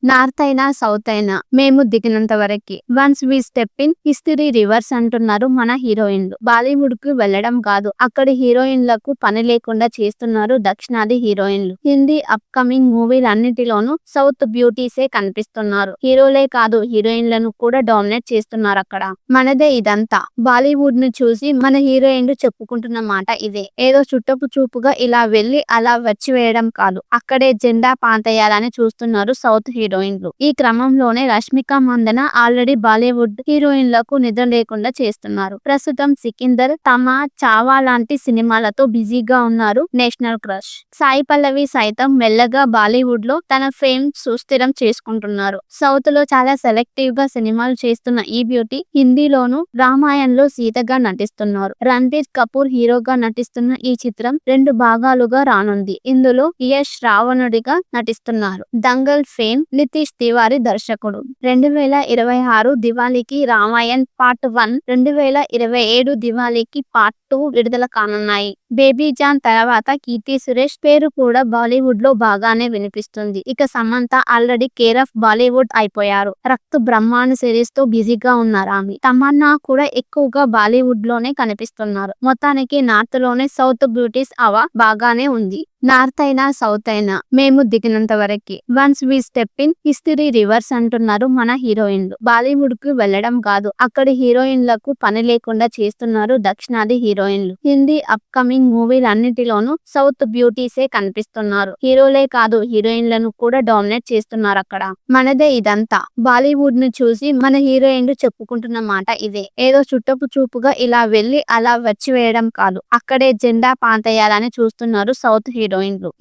North అయినా south అయినా మేము దిగినంత వరకి once we step in history reverse అంటున్నారు మన హీరోయిన్లు. బాలీవుడ్ కు వెళ్లడం కాదు, అక్కడి హీరోయిన్లకు పని లేకుండా చేస్తున్నారు దక్షిణాది హీరోయిన్లు. హిందీ అప్ కమింగ్ మూవీలన్నిటిలోనూ సౌత్ బ్యూటీసే కనిపిస్తున్నారు. హీరోలే కాదు, హీరోయిన్లను కూడా డామినేట్ చేస్తున్నారు అక్కడ. మనదే ఇదంతా. బాలీవుడ్ ను చూసి మన హీరోయిన్లు చెప్పుకుంటున్న మాట ఇదే. ఏదో చుట్టపు చూపుగా ఇలా వెళ్లి అలా వచ్చి వేయడం కాదు, అక్కడే జెండా పాతేయాలని చూస్తున్నారు సౌత్ హీరోయిన్లు. ఈ క్రమంలోనే రష్మిక మందన ఆల్రెడీ బాలీవుడ్ హీరోయిన్లకు నిద్ర లేకుండా చేస్తున్నారు. ప్రస్తుతం సికిందర్, తమా, చావా లాంటి సినిమాలతో బిజీగా ఉన్నారు నేషనల్ క్రష్. సాయి పల్లవి సైతం మెల్లగా బాలీవుడ్ లో తన ఫేమ్ సుస్థిరం చేసుకుంటున్నారు. సౌత్ లో చాలా సెలెక్టివ్ గా సినిమాలు చేస్తున్న ఈ బ్యూటీ హిందీలోను రామాయణంలో సీతగా నటిస్తున్నారు. రణబీర్ కపూర్ హీరోగా నటిస్తున్న ఈ చిత్రం 2 భాగాలుగా రానుంది. ఇందులో యష్ రావణుడిగా నటిస్తున్నారు. దంగల్ ఫేమ్ నితీష్ తివారీ దర్శకుడు. 2026 దివాళీకి రామాయణ్ పార్ట్ 1, 2027 దివాళీకి పార్ట్ 2 విడుదల కానున్నాయి. బేబీ జాన్ తర్వాత కీర్తి సురేష్ పేరు కూడా బాలీవుడ్ లో బాగానే వినిపిస్తుంది. ఇక Samantha already care of Bollywood అయిపోయారు. రక్త్ బ్రహ్మాండ్ సిరీస్ తో బిజీగా ఉన్నారు ఆమె. తమన్నా కూడా ఎక్కువగా బాలీవుడ్ లోనే కనిపిస్తున్నారు. మొత్తానికి నార్త్ లోనే సౌత్ బ్యూటీస్ అవా బాగానే ఉంది. నార్త్ అయినా సౌత్ అయినా మేము దిగినంత వరకి once we step in history reverse అంటున్నారు మన హీరోయిన్లు. బాలీవుడ్ కు వెళ్లడం కాదు, అక్కడి హీరోయిన్లకు పని లేకుండా చేస్తున్నారు దక్షిణాది హీరోయిన్లు. హిందీ అప్ కమింగ్ మూవీలన్నిటిలోనూ సౌత్ బ్యూటీసే కనిపిస్తున్నారు. హీరోలే కాదు, హీరోయిన్లను కూడా డామినేట్ చేస్తున్నారు అక్కడ. మనదే ఇదంతా. బాలీవుడ్ ను చూసి మన హీరోయిన్లు చెప్పుకుంటున్న మాట ఇదే. ఏదో చుట్టపు చూపుగా ఇలా వెళ్లి అలా వచ్చి వేయడం కాదు, అక్కడే జెండా పాతేయాలని చూస్తున్నారు సౌత్ హీరోయిన్లు.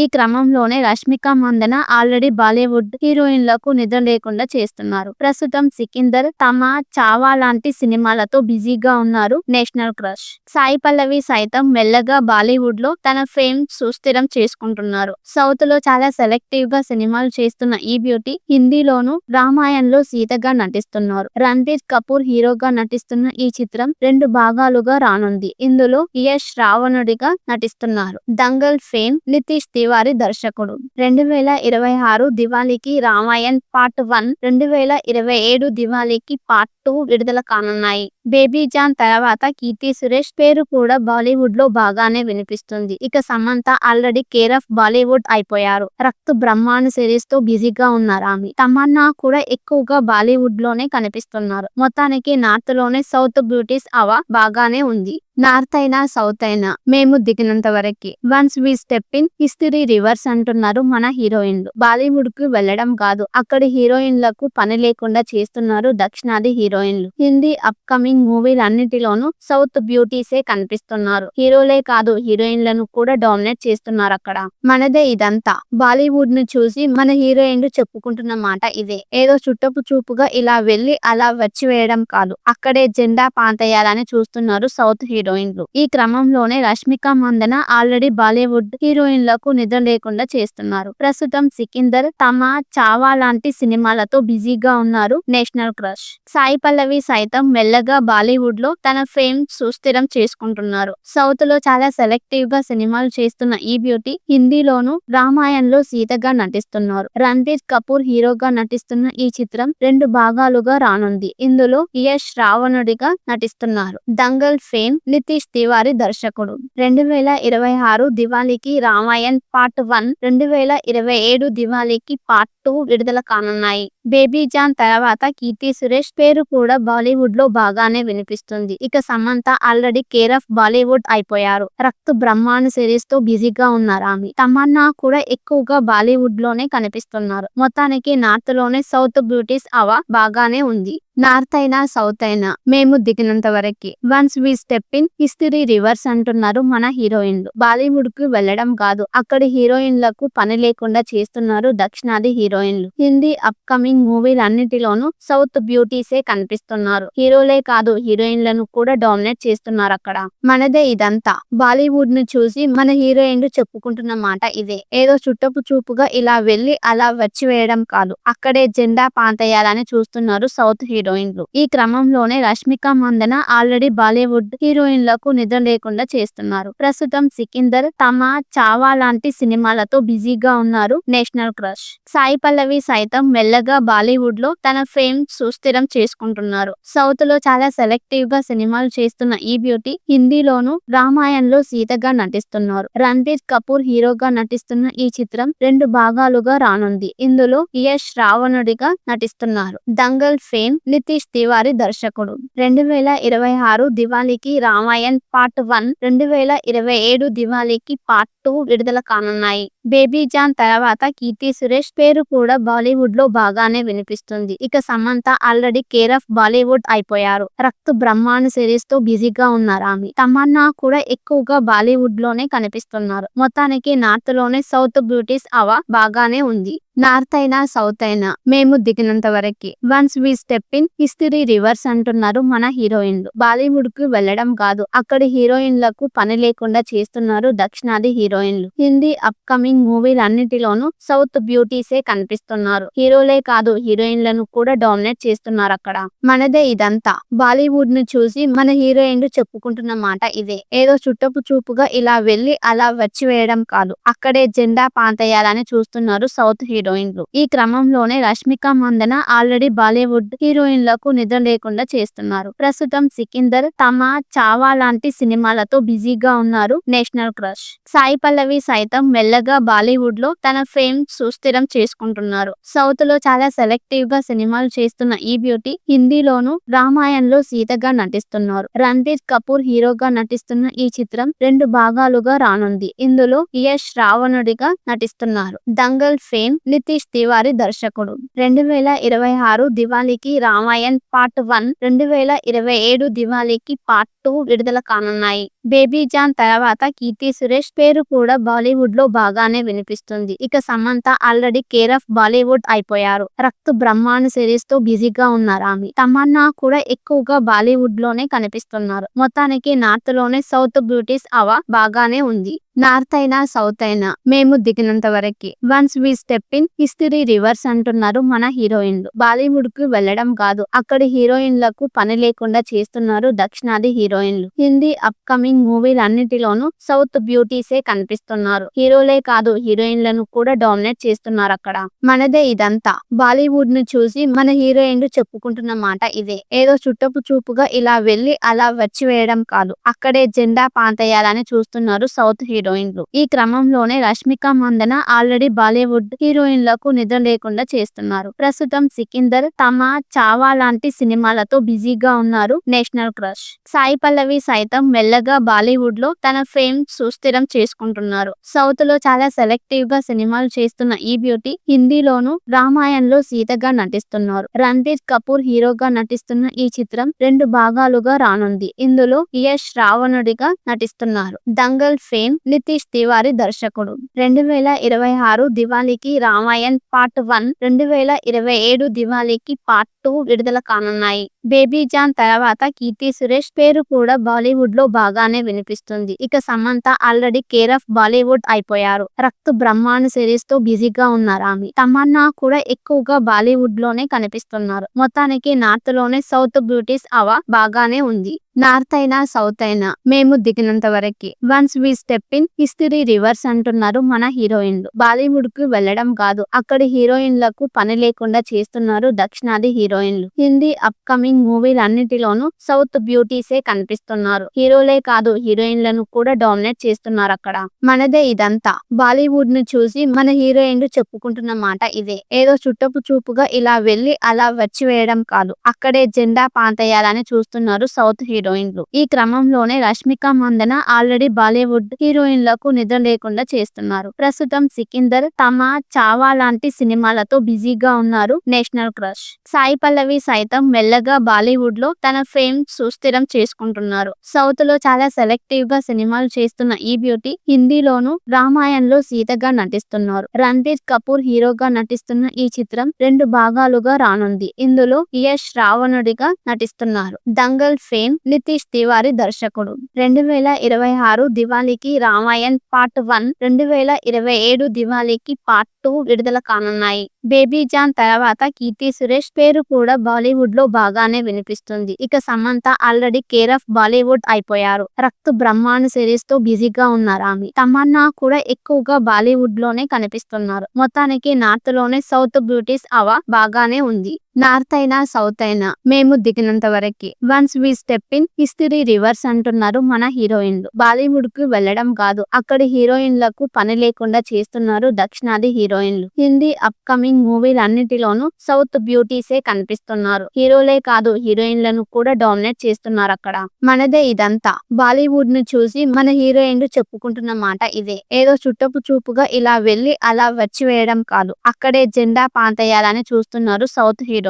ఈ క్రమంలోనే రష్మిక మందన ఆల్రెడీ బాలీవుడ్ హీరోయిన్లకు నిద్ర లేకుండా చేస్తున్నారు. ప్రస్తుతం సికిందర్, తమా, చావా లాంటి సినిమాలతో బిజీగా ఉన్నారు నేషనల్ క్రష్. సాయి పల్లవి సైతం మెల్లగా బాలీవుడ్ లో తన ఫేమ్ సుస్థిరం చేసుకుంటున్నారు. సౌత్ లో చాలా సెలెక్టివ్ గా సినిమాలు చేస్తున్న ఈ బ్యూటీ హిందీలోను రామాయణంలో సీతగా నటిస్తున్నారు. రణబీర్ కపూర్ హీరోగా నటిస్తున్న ఈ చిత్రం 2 భాగాలుగా రానుంది. ఇందులో యష్ రావణుడిగా నటిస్తున్నారు. దంగల్ ఫేమ్ నితీష్ తివారీ దర్శకుడు. 2026 దివాళీకి రామాయణ్ పార్ట్ 1, 2027 దివాళీకి పార్ట్ 2 విడుదల కానున్నాయి. బేబీ జాన్ తర్వాత కీర్తి సురేష్ పేరు కూడా బాలీవుడ్ లో బాగానే వినిపిస్తుంది. ఇక Samantha already care of Bollywood అయిపోయారు. రక్త్ బ్రహ్మాండ్ సిరీస్ తో బిజీగా ఉన్నారు ఆమె. తమన్నా కూడా ఎక్కువగా బాలీవుడ్ లోనే కనిపిస్తున్నారు. మొత్తానికి నార్త్ లోనే సౌత్ బ్యూటీస్ అవా బాగానే ఉంది. నార్త్ అయినా సౌత్ అయినా మేము దిగినంత వరకి once we step in history reverse అంటున్నారు మన హీరోయిన్లు. బాలీవుడ్ కు వెళ్లడం కాదు, అక్కడి హీరోయిన్లకు పని లేకుండా చేస్తున్నారు దక్షిణాది హీరోయిన్లు. హిందీ అప్ కమింగ్ మూవీలన్నిటిలోనూ సౌత్ బ్యూటీసే కనిపిస్తున్నారు. హీరోలే కాదు, హీరోయిన్లను కూడా డామినేట్ చేస్తున్నారు అక్కడ. మనదే ఇదంతా. బాలీవుడ్ ను చూసి మన హీరోయిన్లు చెప్పుకుంటున్న మాట ఇదే. ఏదో చుట్టపు చూపుగా ఇలా వెళ్లి అలా వచ్చి వేయడం కాదు, అక్కడే జెండా పాతేయాలని చూస్తున్నారు సౌత్ హీరోయిన్లు. ఈ క్రమంలోనే రష్మిక మందన ఆల్రెడీ బాలీవుడ్ హీరోయిన్లకు నిద్ర లేకుండా చేస్తున్నారు. ప్రస్తుతం సికిందర్, తమా, చావా లాంటి సినిమాలతో బిజీగా ఉన్నారు నేషనల్ క్రష్. సాయి పల్లవి సైతం మెల్లగా బాలీవుడ్ లో తన ఫేమ్ సుస్థిరం చేసుకుంటున్నారు. సౌత్ లో చాలా సెలెక్టివ్ గా సినిమాలు చేస్తున్న ఈ బ్యూటీ హిందీలోను రామాయణంలో సీతగా నటిస్తున్నారు. రణబీర్ కపూర్ హీరోగా నటిస్తున్న ఈ చిత్రం 2 భాగాలుగా రానుంది. ఇందులో యష్ రావణుడిగా నటిస్తున్నారు. దంగల్ ఫేమ్ నితీష్ తివారీ దర్శకుడు. 2026 దివాళీకి రామాయణ్ పార్ట్ 1, 2027 దివాళీకి పార్ట్ 2 విడుదల కానున్నాయి. బేబీ జాన్ తర్వాత కీర్తి సురేష్ పేరు కూడా బాలీవుడ్ లో బాగానే వినిపిస్తుంది. ఇక Samantha already care of Bollywood అయిపోయారు. రక్త్ బ్రహ్మాండ్ సిరీస్ తో బిజీగా ఉన్నారు ఆమె. తమన్నా కూడా ఎక్కువగా బాలీవుడ్ లోనే కనిపిస్తున్నారు. మొత్తానికి నార్త్ లోనే సౌత్ బ్యూటీస్ అవా బాగానే ఉంది. నార్త్ అయినా సౌత్ అయినా మేము దిగినంత వరకి once we step in history reverse అంటున్నారు మన హీరోయిన్లు. బాలీవుడ్ కు వెళ్లడం కాదు, అక్కడి హీరోయిన్లకు పని లేకుండా చేస్తున్నారు దక్షిణాది హీరోయిన్లు. హిందీ అప్ కమింగ్ మూవీలన్నిటిలోనూ సౌత్ బ్యూటీసే కనిపిస్తున్నారు. హీరోలే కాదు, హీరోయిన్లను కూడా డామినేట్ చేస్తున్నారు అక్కడ. మనదే ఇదంతా. బాలీవుడ్ ను చూసి మన హీరోయిన్లు చెప్పుకుంటున్న మాట ఇదే. ఏదో చుట్టపు చూపుగా ఇలా వెళ్లి అలా వచ్చి వేయడం కాదు, అక్కడే జెండా పాతేయాలని చూస్తున్నారు సౌత్ హీరో హీరోయిన్లు. ఈ క్రమంలోనే రష్మిక మందన ఆల్రెడీ బాలీవుడ్ హీరోయిన్లకు నిద్ర లేకుండా చేస్తున్నారు. ప్రస్తుతం సికిందర్, తమా, చావా లాంటి సినిమాలతో బిజీగా ఉన్నారు నేషనల్ క్రష్. సాయి పల్లవి సైతం మెల్లగా బాలీవుడ్ లో తన ఫేమ్ సుస్థిరం చేసుకుంటున్నారు. సౌత్ లో చాలా సెలెక్టివ్ గా సినిమాలు చేస్తున్న ఈ బ్యూటీ హిందీలోను రామాయణంలో సీతగా నటిస్తున్నారు. రణబీర్ కపూర్ హీరోగా నటిస్తున్న ఈ చిత్రం 2 భాగాలుగా రానుంది. ఇందులో యష్ రావణుడిగా నటిస్తున్నారు. దంగల్ ఫేమ్ నితీష్ తివారీ దర్శకుడు. 2026 దివాళీకి రామాయణ్ పార్ట్ 1, 2027 దివాళీకి పార్ట్ 2 విడుదల కానున్నాయి. బేబీ జాన్ తర్వాత కీర్తి సురేష్ పేరు కూడా బాలీవుడ్ లో బాగానే వినిపిస్తుంది. ఇక Samantha already care of Bollywood అయిపోయారు. రక్త్ బ్రహ్మాండ్ సిరీస్ తో బిజీగా ఉన్నారు ఆమె. తమన్నా కూడా ఎక్కువగా బాలీవుడ్ లోనే కనిపిస్తున్నారు. మొత్తానికి నార్త్ లోనే సౌత్ బ్యూటీస్ అవా బాగానే ఉంది. నార్త్ అయినా సౌత్ అయినా మేము దిగినంత వరకి. Once we step in history reverse అంటున్నారు మన హీరోయిన్లు. బాలీవుడ్ కు వెళ్లడం కాదు, అక్కడి హీరోయిన్లకు పని లేకుండా చేస్తున్నారు దక్షిణాది హీరోయిన్లు. హిందీ అప్ కమింగ్ మూవీలన్నిటిలోనూ సౌత్ బ్యూటీసే కనిపిస్తున్నారు. హీరోలే కాదు, హీరోయిన్లను కూడా డామినేట్ చేస్తున్నారు అక్కడ. మనదే ఇదంతా. బాలీవుడ్ ను చూసి మన హీరోయిన్లు చెప్పుకుంటున్న మాట ఇదే. ఏదో చుట్టపు చూపుగా ఇలా వెళ్లి అలా వచ్చి వేయడం కాదు, అక్కడే జెండా పాతేయాలని చూస్తున్నారు సౌత్ హీరోయిన్లు. ఈ క్రమంలోనే రష్మిక మందన ఆల్రెడీ బాలీవుడ్ హీరోయిన్లకు నిద్ర లేకుండా చేస్తున్నారు. ప్రస్తుతం సికిందర్, తమా, చావా లాంటి సినిమాలతో బిజీగా ఉన్నారు నేషనల్ క్రష్. సాయి పల్లవి సైతం మెల్లగా బాలీవుడ్ లో తన ఫేమ్ సుస్థిరం చేసుకుంటున్నారు. సౌత్ లో చాలా సెలెక్టివ్ గా సినిమాలు చేస్తున్న ఈ బ్యూటీ హిందీలోను రామాయణంలో సీతగా నటిస్తున్నారు. రణబీర్ కపూర్ హీరోగా నటిస్తున్న ఈ చిత్రం 2 భాగాలుగా రానుంది. ఇందులో యష్ రావణుడిగా నటిస్తున్నారు. దంగల్ ఫేమ్ నితీష్ తివారీ దర్శకుడు. 2026 దివాళీకి రామాయణ్ పార్ట్ 1, 2027 దివాళీకి పార్ట్ 2 విడుదల కానున్నాయి. బేబీ జాన్ తర్వాత కీర్తి సురేష్ పేరు కూడా బాలీవుడ్ లో బాగానే వినిపిస్తుంది. ఇక Samantha already care of Bollywood అయిపోయారు. రక్త్ బ్రహ్మాండ్ సిరీస్ తో బిజీగా ఉన్నారు ఆమె. తమన్నా కూడా ఎక్కువగా బాలీవుడ్ లోనే కనిపిస్తున్నారు. మొత్తానికి నార్త్ లోనే సౌత్ బ్యూటీస్ అవా బాగానే ఉంది. నార్త్ అయినా సౌత్ అయినా మేము దిగినంత వరకి. Once we step in history reverse అంటున్నారు మన హీరోయిన్లు. బాలీవుడ్ కు వెళ్లడం కాదు, అక్కడి హీరోయిన్లకు పని లేకుండా చేస్తున్నారు దక్షిణాది హీరోయిన్లు. హిందీ అప్ కమింగ్ మూవీలన్నిటిలోనూ సౌత్ బ్యూటీసే కనిపిస్తున్నారు. హీరోలే కాదు, హీరోయిన్లను కూడా డామినేట్ చేస్తున్నారు అక్కడ. మనదే ఇదంతా. బాలీవుడ్ ను చూసి మన హీరోయిన్లు చెప్పుకుంటున్న మాట ఇదే. ఏదో చుట్టపు చూపుగా ఇలా వెళ్లి అలా వచ్చి వేయడం కాదు, అక్కడే జెండా పాతేయాలని చూస్తున్నారు సౌత్ హీరోయిన్లు. ఈ క్రమంలోనే రష్మిక మందన ఆల్రెడీ బాలీవుడ్ హీరోయిన్లకు నిద్ర లేకుండా చేస్తున్నారు. ప్రస్తుతం సికిందర్, తమా, చావా లాంటి సినిమాలతో బిజీగా ఉన్నారు నేషనల్ క్రష్. సాయి పల్లవి సైతం మెల్లగా బాలీవుడ్ లో తన ఫేమ్ సుస్థిరం చేసుకుంటున్నారు. సౌత్ లో చాలా సెలెక్టివ్ గా సినిమాలు చేస్తున్న ఈ బ్యూటీ హిందీలోను రామాయణంలో సీతగా నటిస్తున్నారు. రణబీర్ కపూర్ హీరోగా నటిస్తున్న ఈ చిత్రం 2 భాగాలుగా రానుంది. ఇందులో యష్ రావణుడిగా నటిస్తున్నారు. దంగల్ ఫేమ్ నితీష్ తివారీ దర్శకుడు. 2026 దివాళీకి రామాయణ్ పార్ట్ 1, 2027 దివాళీకి పార్ట్ 2 విడుదల కానున్నాయి. బేబీ జాన్ తర్వాత కీర్తి సురేష్ పేరు కూడా బాలీవుడ్ లో బాగానే వినిపిస్తుంది. ఇక Samantha already care of Bollywood అయిపోయారు. రక్త్ బ్రహ్మాండ్ సిరీస్ తో బిజీగా ఉన్నారు ఆమె. తమన్నా కూడా ఎక్కువగా బాలీవుడ్ లోనే కనిపిస్తున్నారు. మొత్తానికి నార్త్ లోనే సౌత్ బ్యూటీస్ అవా బాగానే ఉంది. నార్త్ అయినా సౌత్ అయినా మేము దిగినంత వరకి. Once we step in history reverse అంటున్నారు మన హీరోయిన్లు. బాలీవుడ్ కు వెళ్లడం కాదు, అక్కడి హీరోయిన్లకు పని లేకుండా చేస్తున్నారు దక్షిణాది హీరోయిన్లు. హిందీ అప్ కమింగ్ మూవీలన్నిటిలోనూ సౌత్ బ్యూటీసే కనిపిస్తున్నారు. హీరోలే కాదు, హీరోయిన్లను కూడా డామినేట్ చేస్తున్నారు అక్కడ. మనదే ఇదంతా. బాలీవుడ్ ను చూసి మన హీరోయిన్లు చెప్పుకుంటున్న మాట ఇదే. ఏదో చుట్టపు చూపుగా ఇలా వెళ్లి అలా వచ్చి వేయడం కాదు, అక్కడే జెండా పాతేయాలని చూస్తున్నారు సౌత్ హీరోయిన్లు. ఈ క్రమంలోనే రష్మిక మందన ఆల్రెడీ బాలీవుడ్ హీరోయిన్లకు నిద్ర లేకుండా చేస్తున్నారు. ప్రస్తుతం సికిందర్, తమా, చావా లాంటి సినిమాలతో బిజీగా ఉన్నారు నేషనల్ క్రష్. సాయి పల్లవి సైతం మెల్లగా బాలీవుడ్ లో తన ఫేమ్ సుస్థిరం చేసుకుంటున్నారు. సౌత్ లో చాలా సెలెక్టివ్ గా సినిమాలు చేస్తున్న ఈ బ్యూటీ హిందీలోను రామాయణంలో సీతగా నటిస్తున్నారు. రణబీర్ కపూర్ హీరోగా నటిస్తున్న ఈ చిత్రం 2 భాగాలుగా రానుంది. ఇందులో యష్ రావణుడిగా నటిస్తున్నారు. దంగల్ ఫేమ్ నితీష్ తివారీ దర్శకుడు. 2026 దివాళీకి రామాయణ్ పార్ట్ 1, 2027 దివాళీకి పార్ట్ 2 విడుదల కానున్నాయి. బేబీ జాన్ తర్వాత కీర్తి సురేష్ పేరు కూడా బాలీవుడ్ లో బాగానే వినిపిస్తుంది. ఇక Samantha already care of Bollywood అయిపోయారు. రక్త్ బ్రహ్మాండ్ సిరీస్ తో బిజీగా ఉన్నారు ఆమె. తమన్నా కూడా ఎక్కువగా బాలీవుడ్ లోనే కనిపిస్తున్నారు. మొత్తానికి నార్త్ లోనే సౌత్ బ్యూటీస్ అవా బాగానే ఉంది. నార్త్ అయినా సౌత్ అయినా మేము దిగినంత వరకి. Once we step in history reverse అంటున్నారు మన హీరోయిన్లు. బాలీవుడ్ కు వెళ్లడం కాదు, అక్కడి హీరోయిన్లకు పని లేకుండా చేస్తున్నారు దక్షిణాది హీరోయిన్లు. హిందీ అప్ కమింగ్ మూవీలన్నిటిలోనూ సౌత్ బ్యూటీసే కనిపిస్తున్నారు. హీరోలే కాదు, హీరోయిన్లను కూడా డామినేట్ చేస్తున్నారు అక్కడ. మనదే ఇదంతా. బాలీవుడ్ ను చూసి మన హీరోయిన్లు చెప్పుకుంటున్న మాట ఇదే. ఏదో చుట్టపు చూపుగా ఇలా వెళ్లి అలా వచ్చి వేయడం కాదు, అక్కడే జెండా పాతేయాలని చూస్తున్నారు సౌత్ హీరోయిన్లు.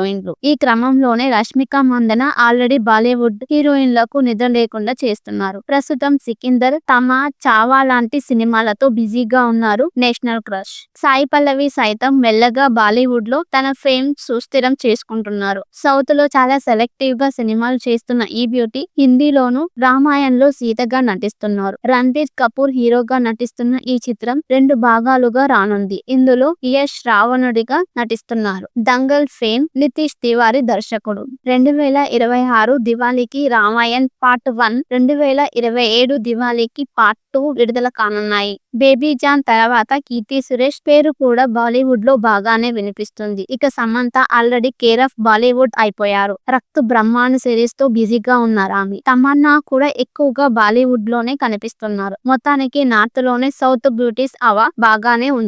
ఈ క్రమంలోనే రష్మిక మందన ఆల్రెడీ బాలీవుడ్ హీరోయిన్లకు నిద్ర లేకుండా చేస్తున్నారు. ప్రస్తుతం సికిందర్, తమా, చావా లాంటి సినిమాలతో బిజీగా ఉన్నారు నేషనల్ క్రష్. సాయి పల్లవి సైతం మెల్లగా బాలీవుడ్ లో తన ఫేమ్ సుస్థిరం చేసుకుంటున్నారు. సౌత్ లో చాలా సెలెక్టివ్ గా సినిమాలు చేస్తున్న ఈ బ్యూటీ హిందీలోను రామాయణ్ లో సీతగా నటిస్తున్నారు. రణ్బీర్ కపూర్ హీరోగా నటిస్తున్న ఈ చిత్రం 2 భాగాలుగా రానుంది. ఇందులో యష్ రావణుడిగా నటిస్తున్నారు. దంగల్ ఫేమ్ నితీష్ తివారీ దర్శకుడు. 2026 దివాళీకి రామాయణ్ పార్ట్ 1, 2027 దివాళీకి పార్ట్ 2 విడుదల కానున్నాయి. బేబీ జాన్ తర్వాత కీర్తి సురేష్ పేరు కూడా బాలీవుడ్ లో బాగానే వినిపిస్తుంది. ఇక Samantha already care of Bollywood అయిపోయారు. రక్త్ బ్రహ్మాండ్ సిరీస్ తో బిజీగా ఉన్నారు ఆమె. తమన్నా కూడా ఎక్కువగా బాలీవుడ్ లోనే కనిపిస్తున్నారు. మొత్తానికి నార్త్ లోనే సౌత్ బ్యూటీస్ అవా బాగానే ఉంది.